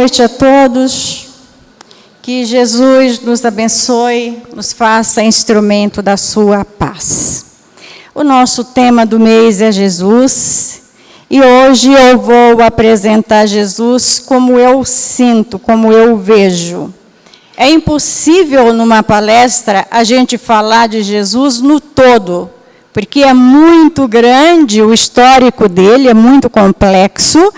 noite a todos. Que Jesus nos abençoe, nos faça instrumento da sua paz. O nosso tema do mês é Jesus, e hoje eu vou apresentar Jesus como eu sinto, como eu vejo. É impossível numa palestra a gente falar de Jesus no todo, porque é muito grande o histórico dele, é muito complexo.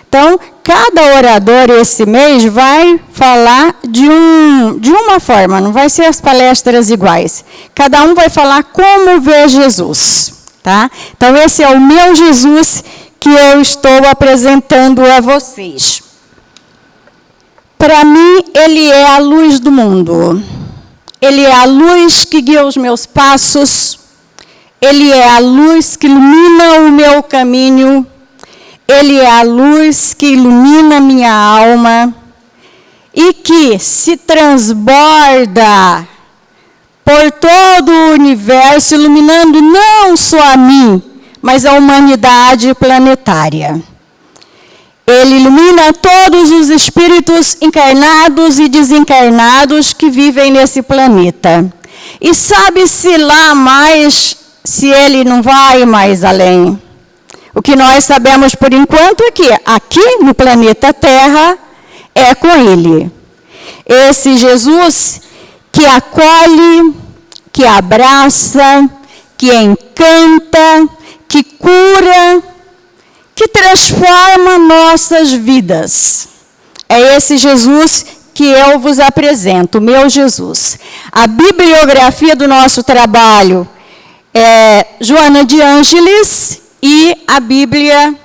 Então, cada orador esse mês vai falar de uma forma, não vai ser as palestras iguais. Cada um vai falar como vê Jesus, tá? Então, esse é o meu Jesus que eu estou apresentando a vocês. Para mim, ele é a luz do mundo. Ele é a luz que guia os meus passos. Ele é a luz que ilumina o meu caminho. Ele é a luz que ilumina minha alma e que se transborda por todo o universo, iluminando não só a mim, mas a humanidade planetária. Ele ilumina todos os espíritos encarnados e desencarnados que vivem nesse planeta. E sabe-se lá mais se ele não vai mais além. O que nós sabemos por enquanto é que aqui no planeta Terra é com ele. Esse Jesus que acolhe, que abraça, que encanta, que cura, que transforma nossas vidas. É esse Jesus que eu vos apresento, o meu Jesus. A bibliografia do nosso trabalho é Joana de Ângeles e a Bíblia,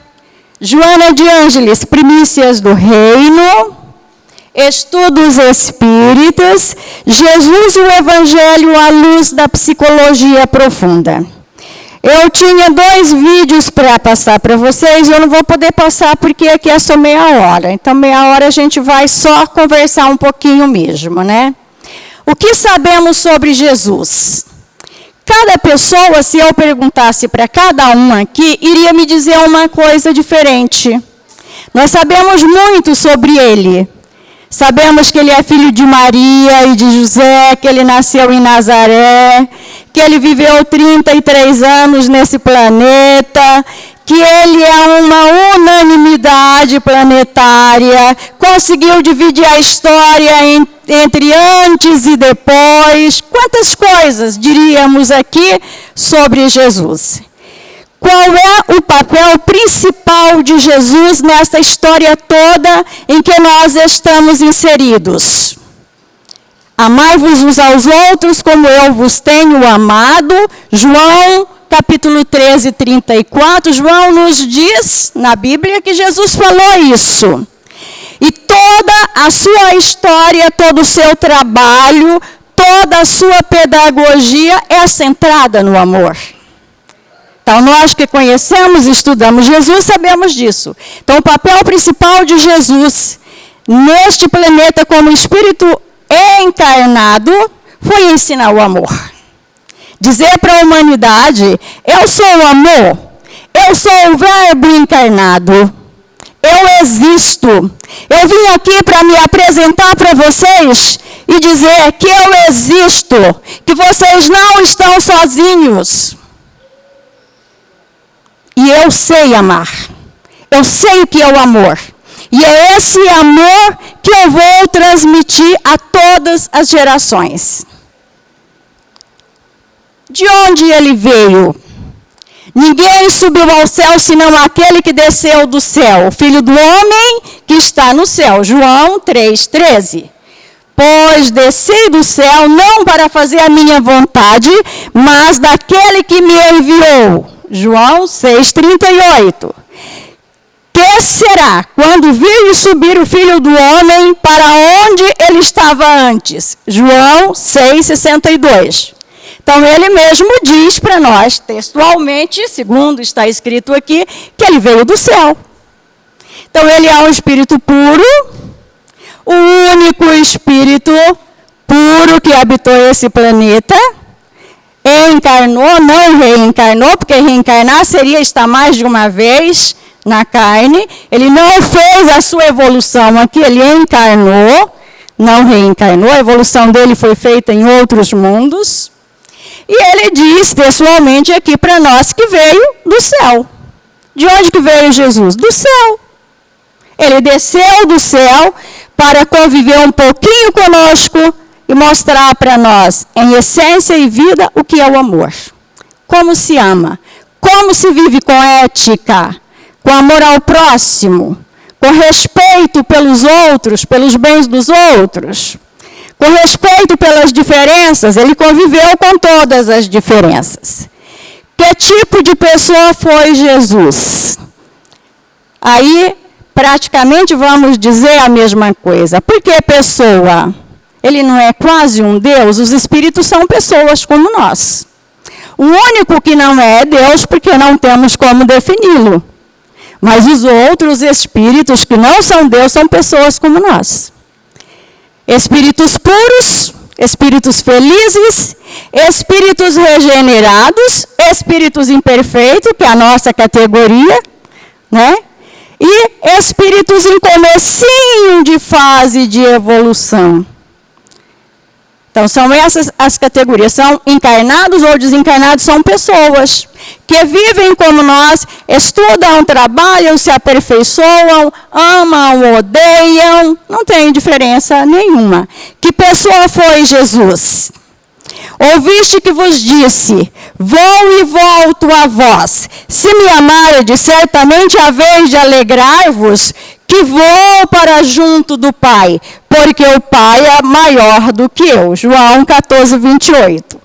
Joana de Ângeles, Primícias do Reino, Estudos Espíritas, Jesus e o Evangelho à luz da psicologia profunda. Eu tinha 2 vídeos para passar para vocês, eu não vou poder passar porque aqui é só meia hora. Então, meia hora a gente vai só conversar um pouquinho mesmo, né? O que sabemos sobre Jesus? Cada pessoa, se eu perguntasse para cada um aqui, iria me dizer uma coisa diferente. Nós sabemos muito sobre ele. Sabemos que ele é filho de Maria e de José, que ele nasceu em Nazaré, que ele viveu 33 anos nesse planeta, que ele é uma unanimidade planetária, conseguiu dividir a história entre antes e depois. Quantas coisas diríamos aqui sobre Jesus? Qual é o papel principal de Jesus nessa história toda em que nós estamos inseridos? Amai-vos uns aos outros como eu vos tenho amado. João capítulo 13, 34, João nos diz na Bíblia que Jesus falou isso. E toda a sua história, todo o seu trabalho, toda a sua pedagogia é centrada no amor. Então, nós que conhecemos e estudamos Jesus, sabemos disso. Então, o papel principal de Jesus neste planeta como Espírito encarnado foi ensinar o amor. Dizer para a humanidade, eu sou o amor, eu sou o Verbo encarnado, eu existo. Eu vim aqui para me apresentar para vocês e dizer que eu existo, que vocês não estão sozinhos. E eu sei amar, eu sei o que é o amor. E é esse amor que eu vou transmitir a todas as gerações. De onde ele veio? Ninguém subiu ao céu senão aquele que desceu do céu, o Filho do Homem que está no céu. João 3,13. Pois desci do céu não para fazer a minha vontade, mas daquele que me enviou. João 6,38. Que será quando vir subir o Filho do Homem para onde ele estava antes? João 6,62. Então, ele mesmo diz para nós, textualmente, segundo está escrito aqui, que ele veio do céu. Então, ele é um espírito puro, o único espírito puro que habitou esse planeta. Encarnou, não reencarnou, porque reencarnar seria estar mais de uma vez na carne, ele não fez a sua evolução aqui, ele encarnou, não reencarnou, a evolução dele foi feita em outros mundos. E ele diz pessoalmente aqui para nós que veio do céu. De onde que veio Jesus? Do céu. Ele desceu do céu para conviver um pouquinho conosco e mostrar para nós, em essência e vida, o que é o amor. Como se ama, como se vive com ética, com amor ao próximo, com respeito pelos outros, pelos bens dos outros, com respeito pelas diferenças. Ele conviveu com todas as diferenças. Que tipo de pessoa foi Jesus? Aí, praticamente, vamos dizer a mesma coisa. Por que pessoa? Ele não é quase um Deus? Os espíritos são pessoas como nós. O único que não é Deus, porque não temos como defini-lo. Mas os outros espíritos que não são Deus são pessoas como nós. Espíritos puros, espíritos felizes, espíritos regenerados, espíritos imperfeitos, que é a nossa categoria, né? E espíritos em comecinho de fase de evolução. Então, são essas as categorias. São encarnados ou desencarnados, são pessoas que vivem como nós, estudam, trabalham, se aperfeiçoam, amam, odeiam, não tem diferença nenhuma. Que pessoa foi Jesus? Ouviste que vos disse, vou e volto a vós. Se me amardes, certamente haveis de alegrar-vos, que vou para junto do Pai, porque o Pai é maior do que eu. João 14, 28.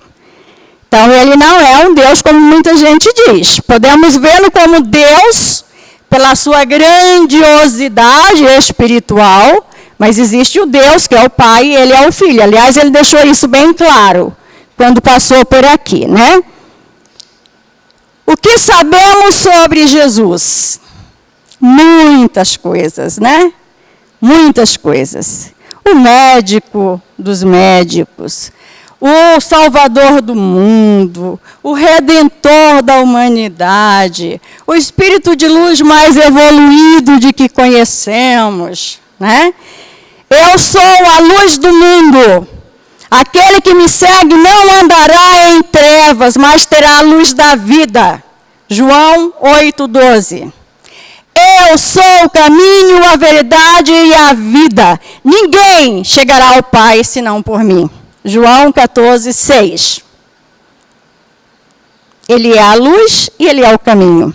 Então, ele não é um Deus como muita gente diz. Podemos vê-lo como Deus, pela sua grandiosidade espiritual, mas existe o Deus, que é o Pai, e ele é o Filho. Aliás, ele deixou isso bem claro quando passou por aqui, né? O que sabemos sobre Jesus? Muitas coisas, né? Muitas coisas. O médico dos médicos, o salvador do mundo, o redentor da humanidade, o espírito de luz mais evoluído de que conhecemos, né? Eu sou a luz do mundo. Aquele que me segue não andará em trevas, mas terá a luz da vida. João 8:12. Eu sou o caminho, a verdade e a vida. Ninguém chegará ao Pai senão por mim. João 14:6. Ele é a luz e ele é o caminho.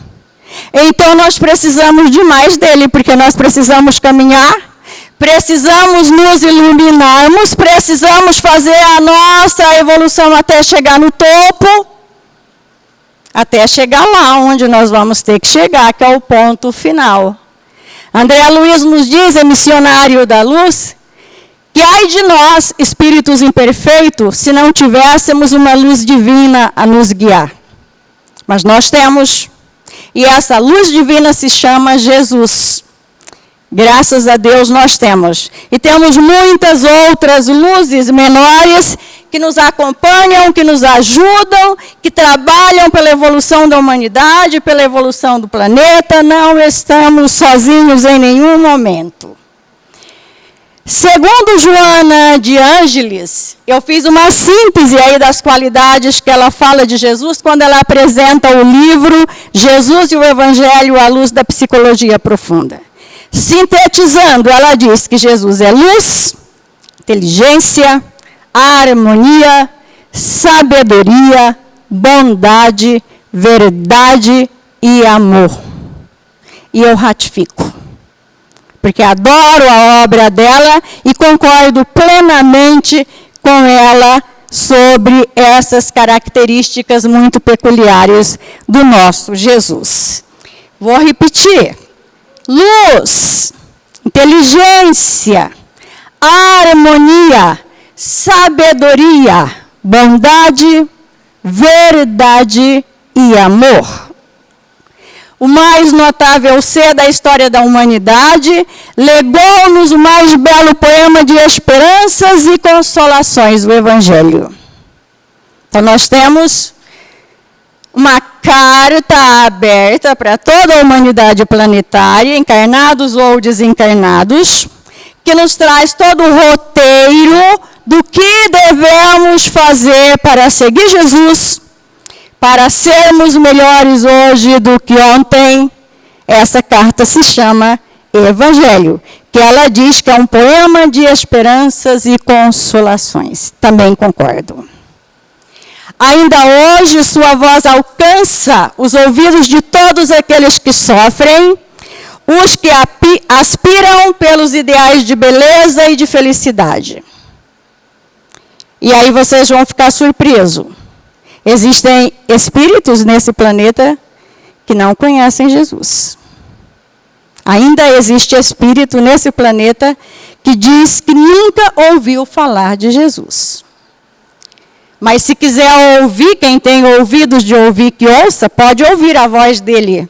Então nós precisamos de mais dele, porque nós precisamos caminhar, precisamos nos iluminarmos, precisamos fazer a nossa evolução até chegar no topo, até chegar lá onde nós vamos ter que chegar, que é o ponto final. André Luiz nos diz, é missionário da luz, que ai de nós, espíritos imperfeitos, se não tivéssemos uma luz divina a nos guiar. Mas nós temos, e essa luz divina se chama Jesus. Graças a Deus nós temos. E temos muitas outras luzes menores que nos acompanham, que nos ajudam, que trabalham pela evolução da humanidade, pela evolução do planeta. Não estamos sozinhos em nenhum momento. Segundo Joana de Ângeles, eu fiz uma síntese aí das qualidades que ela fala de Jesus quando ela apresenta o livro Jesus e o Evangelho à luz da psicologia profunda. Sintetizando, ela diz que Jesus é luz, inteligência, harmonia, sabedoria, bondade, verdade e amor. E eu ratifico, porque adoro a obra dela e concordo plenamente com ela sobre essas características muito peculiares do nosso Jesus. Vou repetir. Luz, inteligência, harmonia, sabedoria, bondade, verdade e amor. O mais notável ser da história da humanidade legou-nos o mais belo poema de esperanças e consolações, o Evangelho. Então nós temos uma carta aberta para toda a humanidade planetária, encarnados ou desencarnados, que nos traz todo o roteiro do que devemos fazer para seguir Jesus, para sermos melhores hoje do que ontem. Essa carta se chama Evangelho, que ela diz que é um poema de esperanças e consolações. Também concordo. Ainda hoje, sua voz alcança os ouvidos de todos aqueles que sofrem, os que aspiram pelos ideais de beleza e de felicidade. E aí vocês vão ficar surpresos. Existem espíritos nesse planeta que não conhecem Jesus. Ainda existe espírito nesse planeta que diz que nunca ouviu falar de Jesus. Mas se quiser ouvir, quem tem ouvidos de ouvir que ouça, pode ouvir a voz dele,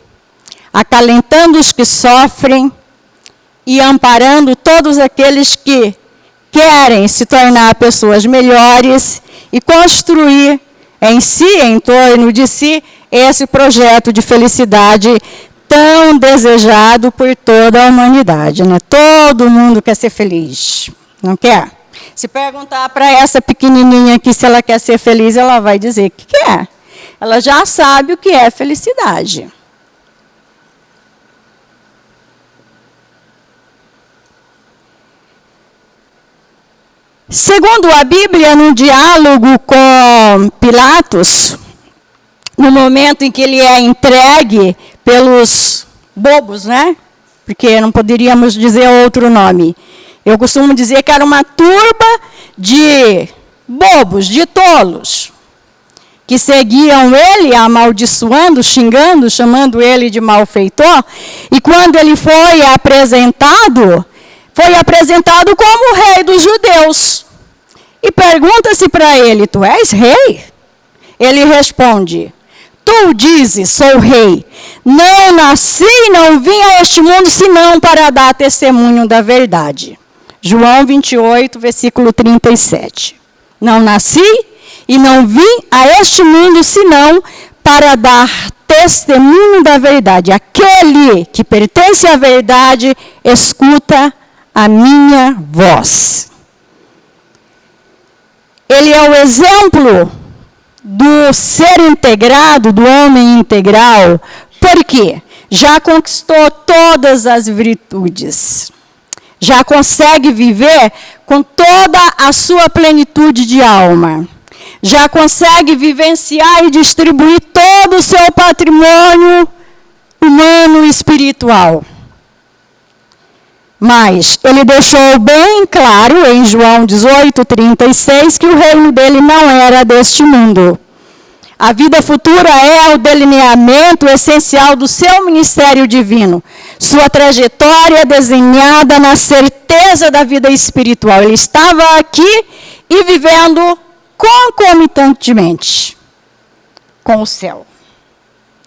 acalentando os que sofrem e amparando todos aqueles que querem se tornar pessoas melhores e construir em si, em torno de si, esse projeto de felicidade tão desejado por toda a humanidade, né? Todo mundo quer ser feliz, não quer? Se perguntar para essa pequenininha aqui se ela quer ser feliz, ela vai dizer que quer. Ela já sabe o que é felicidade. Segundo a Bíblia, no diálogo com Pilatos, no momento em que ele é entregue pelos bobos, né? Porque não poderíamos dizer outro nome. Eu costumo dizer que era uma turba de bobos, de tolos, que seguiam ele, amaldiçoando, xingando, chamando ele de malfeitor. E quando ele foi apresentado como o rei dos judeus. E pergunta-se para ele, tu és rei? Ele responde, tu dizes, sou rei. Não nasci, não vim a este mundo, senão para dar testemunho da verdade. João 28, versículo 37. Não nasci e não vim a este mundo, senão para dar testemunho da verdade. Aquele que pertence à verdade, escuta a minha voz. Ele é o exemplo do ser integrado, do homem integral, porque já conquistou todas as virtudes. Já consegue viver com toda a sua plenitude de alma. Já consegue vivenciar e distribuir todo o seu patrimônio humano e espiritual. Mas ele deixou bem claro em João 18, 36, que o reino dele não era deste mundo. A vida futura é o delineamento essencial do seu ministério divino. Sua trajetória desenhada na certeza da vida espiritual. Ele estava aqui e vivendo concomitantemente com o céu.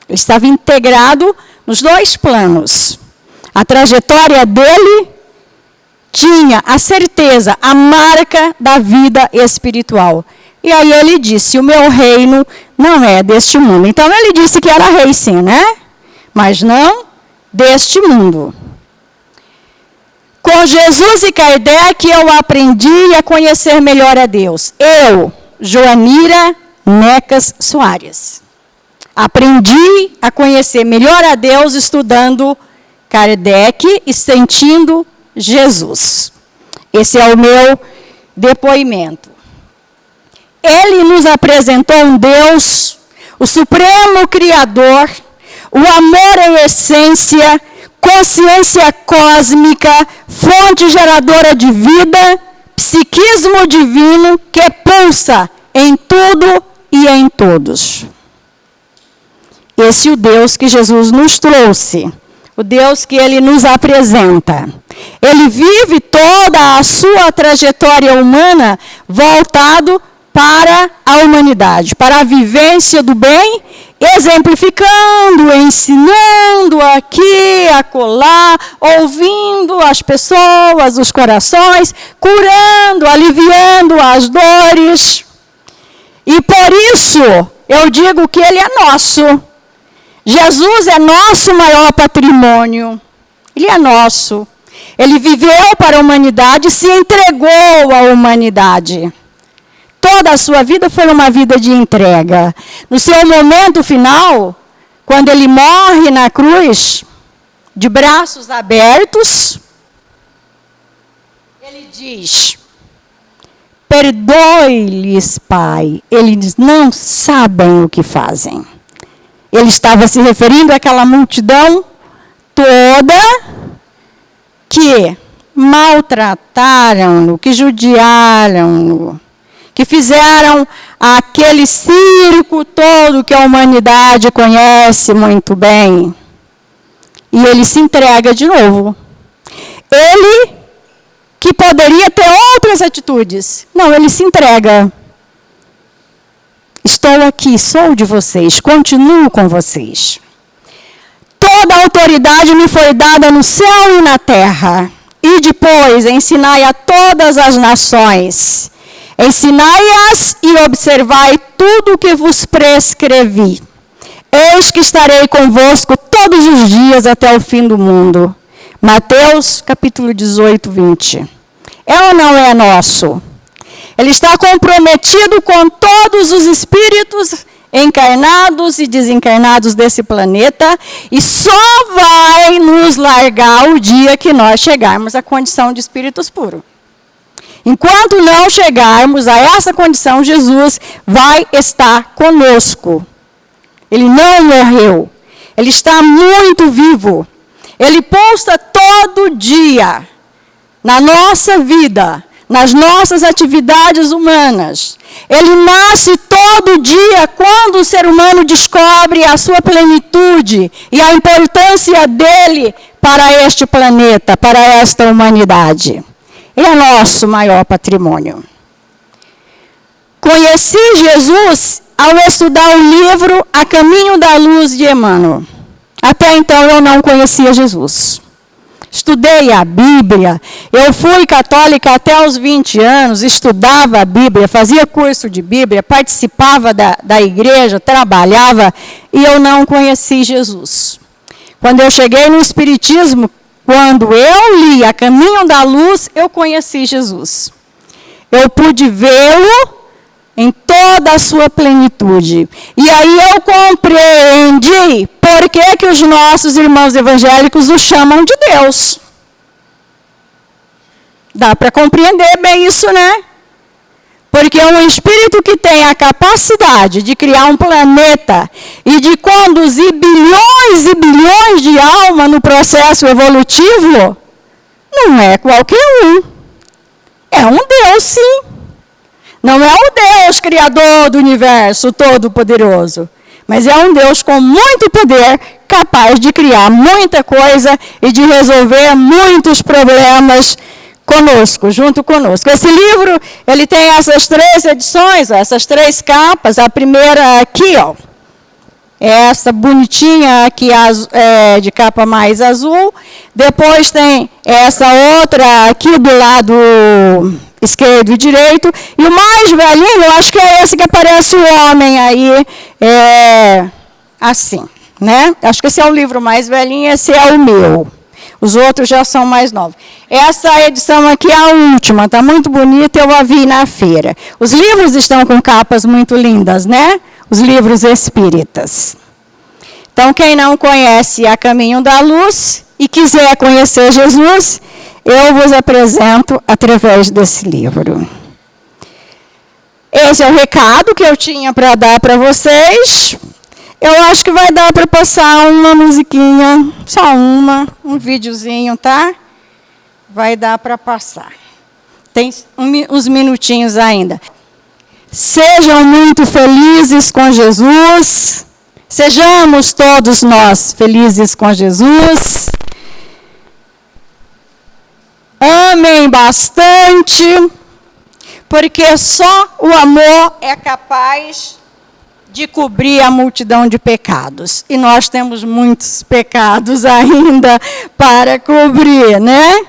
Ele estava integrado nos dois planos. A trajetória dele tinha a certeza, a marca da vida espiritual. E aí ele disse, o meu reino não é deste mundo. Então ele disse que era rei sim, né? Mas não deste mundo. Com Jesus e Kardec eu aprendi a conhecer melhor a Deus. Eu, Joanira Necas Soares. Aprendi a conhecer melhor a Deus estudando Kardec e sentindo Jesus. Esse é o meu depoimento. Ele nos apresentou um Deus, o Supremo Criador, o amor em essência, consciência cósmica, fonte geradora de vida, psiquismo divino que pulsa em tudo e em todos. Esse é o Deus que Jesus nos trouxe, o Deus que ele nos apresenta. Ele vive toda a sua trajetória humana voltado para a humanidade, para a vivência do bem, exemplificando, ensinando aqui, acolá, ouvindo as pessoas, os corações, curando, aliviando as dores. E por nosso. Eu digo que ele é nosso. Jesus é nosso maior patrimônio. Ele é nosso. Ele viveu para a humanidade e se entregou à humanidade. Toda a sua vida foi uma vida de entrega. No seu momento final, quando ele morre na cruz, de braços abertos, ele diz: perdoe-lhes, Pai, eles não sabem o que fazem. Ele estava se referindo àquela multidão toda que maltrataram-no, que judiaram-no, que fizeram aquele circo todo que a humanidade conhece muito bem. E ele se entrega de novo. Ele, que poderia ter outras atitudes, não, ele se entrega. Estou aqui, sou de vocês, continuo com vocês. Toda a autoridade me foi dada no céu e na terra. E depois ensinai a todas as nações. Ensinai-as e observai tudo o que vos prescrevi. Eis que estarei convosco todos os dias até o fim do mundo. Mateus, capítulo 18, 20. É ou não é nosso? Ele está comprometido com todos os espíritos encarnados e desencarnados desse planeta e só vai nos largar o dia que nós chegarmos à condição de espíritos puros. Enquanto não chegarmos a essa condição, Jesus vai estar conosco. Ele não morreu. Ele está muito vivo. Ele pulsa todo dia na nossa vida, nas nossas atividades humanas. Ele nasce todo dia quando o ser humano descobre a sua plenitude e a importância dele para este planeta, para esta humanidade. Ele é nosso maior patrimônio. Conheci Jesus ao estudar o livro A Caminho da Luz de Emmanuel. Até então eu não conhecia Jesus. Estudei a Bíblia, eu fui católica até os 20 anos, estudava a Bíblia, fazia curso de Bíblia, participava da igreja, trabalhava, e eu não conheci Jesus. Quando eu cheguei no Espiritismo, quando eu li A Caminho da Luz, eu conheci Jesus. Eu pude vê-lo em toda a sua plenitude. E aí eu compreendi por que os nossos irmãos evangélicos o chamam de Deus. Dá para compreender bem isso, né? Porque um espírito que tem a capacidade de criar um planeta e de conduzir bilhões e bilhões de almas no processo evolutivo, não é qualquer um. É um Deus, sim. Não é o Deus criador do universo todo-poderoso, mas é um Deus com muito poder, capaz de criar muita coisa e de resolver muitos problemas conosco, junto conosco. Esse livro, ele tem essas 3 edições, essas 3 capas. A primeira aqui, ó, é essa bonitinha aqui, de capa mais azul. Depois tem essa outra aqui do lado esquerdo e direito. E o mais velhinho, eu acho que é esse que aparece o homem aí, assim, né? Acho que esse é o livro mais velhinho, esse é o meu. Os outros já são mais novos. Essa edição aqui é a última, está muito bonita, eu a vi na feira. Os livros estão com capas muito lindas, né? Os livros espíritas. Então, quem não conhece A Caminho da Luz e quiser conhecer Jesus, eu vos apresento através desse livro. Esse é o recado que eu tinha para dar para vocês. Eu acho que vai dar para passar uma musiquinha, só um videozinho, tá? Vai dar para passar. Tem uns minutinhos ainda. Sejam muito felizes com Jesus. Sejamos todos nós felizes com Jesus. Amem bastante, porque só o amor é capaz de cobrir a multidão de pecados. E nós temos muitos pecados ainda para cobrir, né?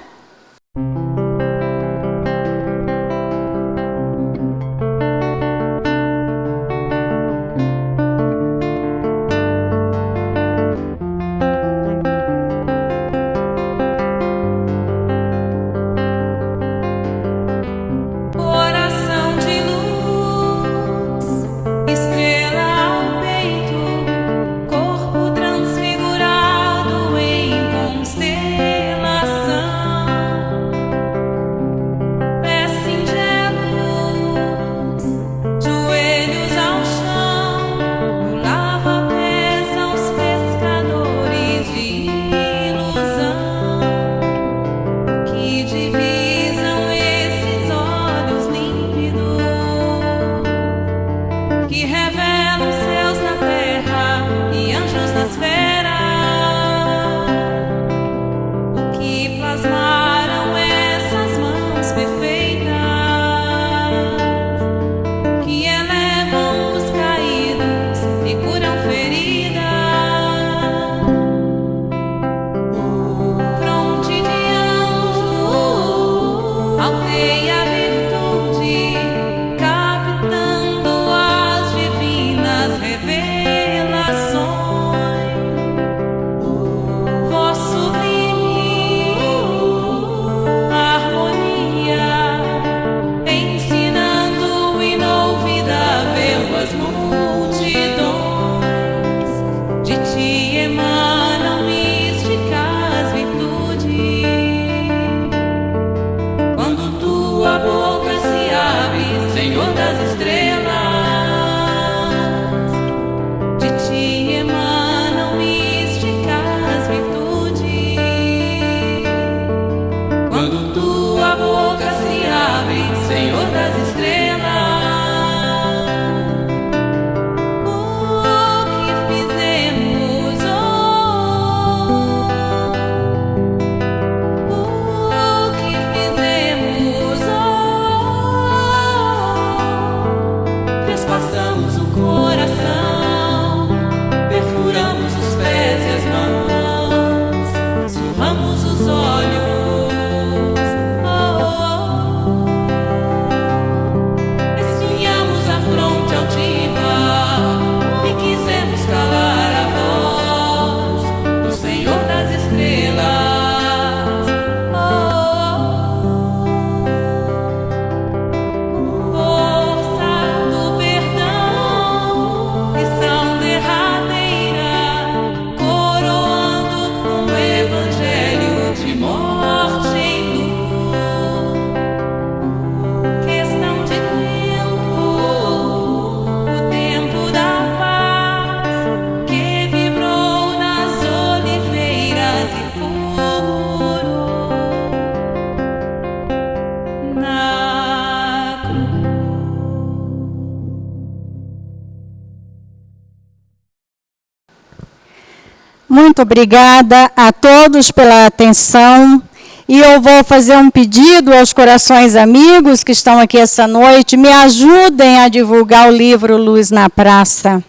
Muito obrigada a todos pela atenção. E eu vou fazer um pedido aos corações amigos que estão aqui essa noite. Me ajudem a divulgar o livro Luz na Praça.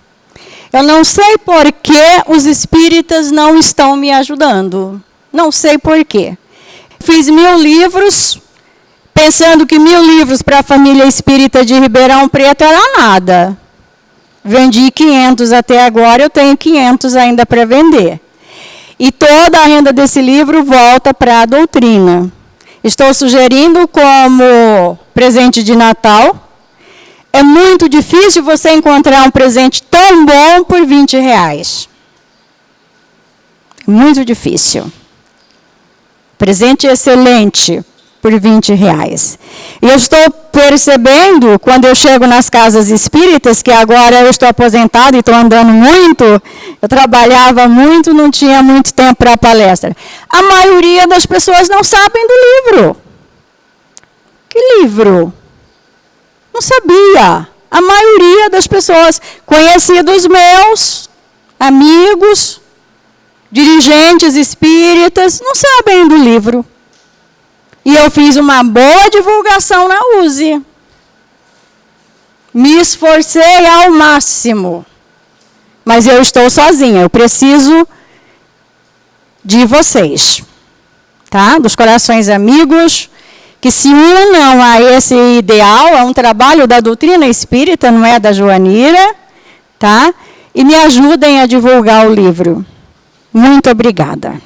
Eu não sei por que os espíritas não estão me ajudando. Não sei por quê. Fiz 1000 livros, pensando que 1000 livros para a família espírita de Ribeirão Preto era nada. Vendi 500 até agora, eu tenho 500 ainda para vender. E toda a renda desse livro volta para a doutrina. Estou sugerindo como presente de Natal. É muito difícil você encontrar um presente tão bom por R$20. Muito difícil. Presente excelente por R$20. E eu estou percebendo, quando eu chego nas casas espíritas, que agora eu estou aposentada e estou andando muito, eu trabalhava muito, não tinha muito tempo para a palestra. A maioria das pessoas não sabem do livro. Que livro? Não sabia. A maioria das pessoas, conhecidos meus, amigos, dirigentes espíritas, não sabem do livro. E eu fiz uma boa divulgação na USE. Me esforcei ao máximo. Mas eu estou sozinha, eu preciso de vocês, tá? Dos corações amigos, que se unam a esse ideal, é um trabalho da doutrina espírita, não é da Joanira, tá? E me ajudem a divulgar o livro. Muito obrigada.